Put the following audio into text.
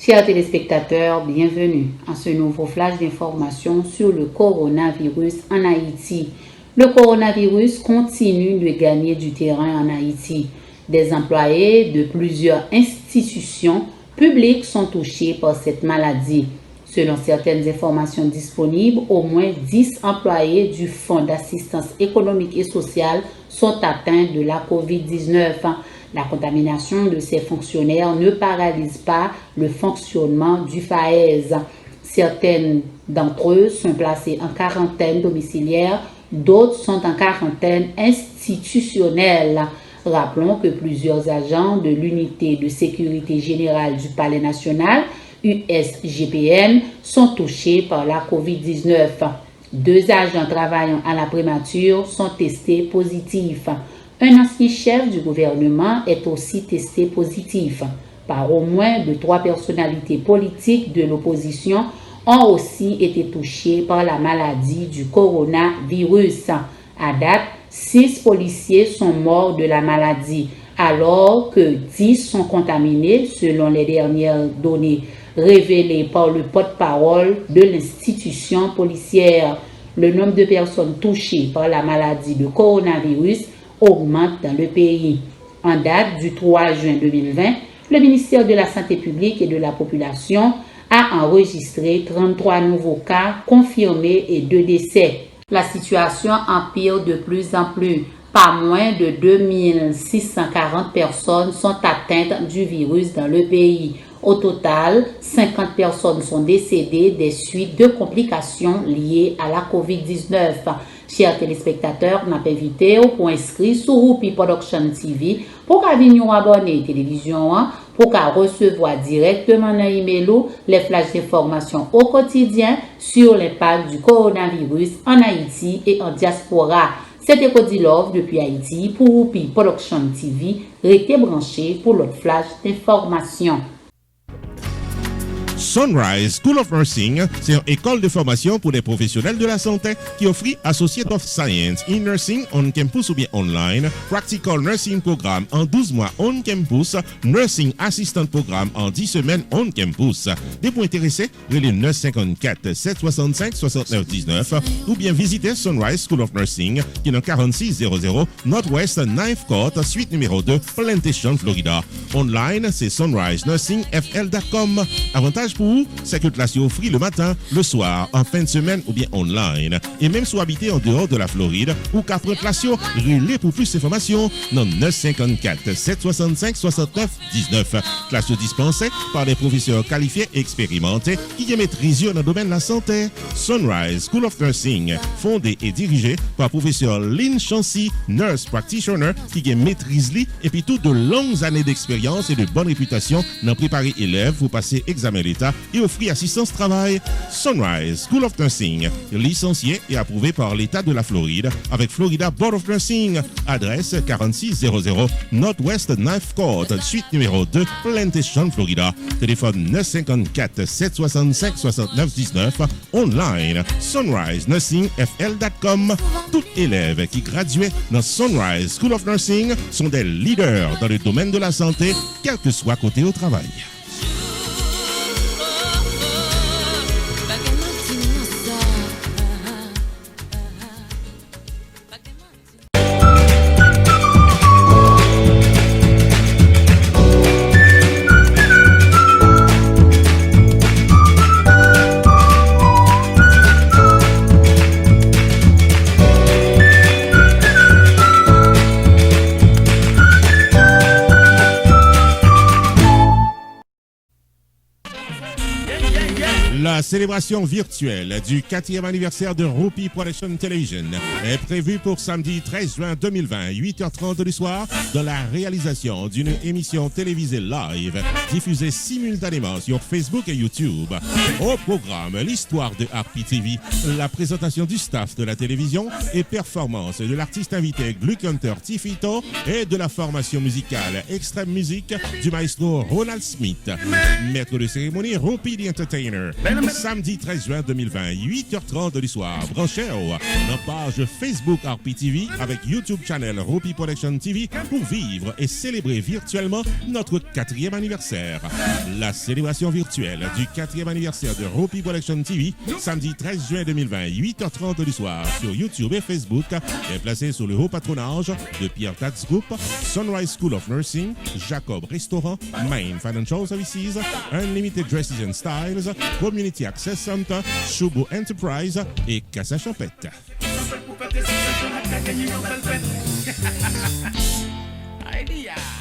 Chers téléspectateurs, bienvenue à ce nouveau flash d'information sur le coronavirus en Haïti. Le coronavirus continue de gagner du terrain en Haïti. Des employés de plusieurs institutions publiques sont touchés par cette maladie. Selon certaines informations disponibles, au moins 10 employés du Fonds d'assistance économique et sociale sont atteints de la COVID-19. La contamination de ces fonctionnaires ne paralyse pas le fonctionnement du FAES. Certains d'entre eux sont placés en quarantaine domiciliaire, d'autres sont en quarantaine institutionnelle. Rappelons que plusieurs agents de l'unité de sécurité générale du Palais national, USGPN, sont touchés par la COVID-19. 2 agents travaillant à la primature sont testés positifs. Un ancien chef du gouvernement est aussi testé positif. Par au moins de 3 personnalités politiques de l'opposition ont aussi été touchées par la maladie du coronavirus. À date, 6 policiers sont morts de la maladie, alors que 10 sont contaminés selon les dernières données révélées par le porte-parole de l'institution policière. Le nombre de personnes touchées par la maladie de coronavirus augmente dans le pays. En date du 3 juin 2020, le ministère de la Santé publique et de la Population a enregistré 33 nouveaux cas confirmés et 2 décès. La situation empire de plus en plus. Pas moins de 2640 personnes sont atteintes du virus dans le pays. Au total, 50 personnes sont décédées des suites de complications liées à la COVID-19. Chers téléspectateurs, nous avons invité pour inscrire sur Roupi Production TV pour qu'à venir abonner télévision, pour qu'à recevoir directement dans email les flashs d'informations au quotidien sur l'impact du coronavirus en Haïti et en diaspora. C'était Cody Love depuis Haïti pour Roupi Production TV. Restez branchés pour l'autre flash d'informations. Sunrise School of Nursing, c'est une école de formation pour les professionnels de la santé qui offre Associate of Science in Nursing on campus ou bien online, Practical Nursing Programme en 12 mois on campus, Nursing Assistant Programme en 10 semaines on campus. Des points intéressés, relais 954 765 69 19 ou bien visitez Sunrise School of Nursing qui est dans 4600 Northwest 9th Court, suite numéro 2, Plantation, Florida. Online, c'est sunrisenursingfl.com. Avantage pour vous, c'est que classe offre le matin, le soir, en fin de semaine ou bien online. Et même si vous habitez en dehors de la Floride ou qu'après classe, relais pour plus d'informations dans 954 765 69 19. Classe dispensée par des professeurs qualifiés et expérimentés qui maîtrisent dans le domaine de la santé. Sunrise School of Nursing, fondé et dirigé par professeur Lynn Chancy, nurse practitioner qui maîtrise et puis toutes de longues années d'expérience et de bonne réputation dans préparer élèves pour passer examen d'État et offrir assistance travail. Sunrise School of Nursing, licencié et approuvé par l'État de la Floride avec Florida Board of Nursing. Adresse 4600 Northwest 9th Court, suite numéro 2, Plantation, Florida. Téléphone 954 765 69 19. Online, sunrisenursingfl.com. Tout élève qui graduait dans Sunrise School of Nursing sont des leaders dans le domaine de la santé, quel que soit côté au travail. La célébration virtuelle du 4e anniversaire de Roupi Production Television est prévue pour samedi 13 juin 2020, 8h30 du soir, dans la réalisation d'une émission télévisée live diffusée simultanément sur Facebook et YouTube. Au programme, l'histoire de Harpi TV, la présentation du staff de la télévision et performance de l'artiste invité Gluck Hunter Tifito et de la formation musicale Extreme Music du maestro Ronald Smith. Maître de cérémonie, Roupi the Entertainer. samedi 13 juin 2020, 8h30 du soir. Branchez-vous dans page Facebook RPTV avec YouTube channel Ropi Production TV pour vivre et célébrer virtuellement notre 4e anniversaire. La célébration virtuelle du 4e anniversaire de Ropi Production TV, samedi 13 juin 2020, 8h30 du soir sur YouTube et Facebook, est placé sous le haut patronage de Pierre Tax Group, Sunrise School of Nursing, Jacob Restaurant, Main Financial Services, Unlimited Dresses and Styles, Community Access Center, Shubo Enterprise et Casa Champette. Idea.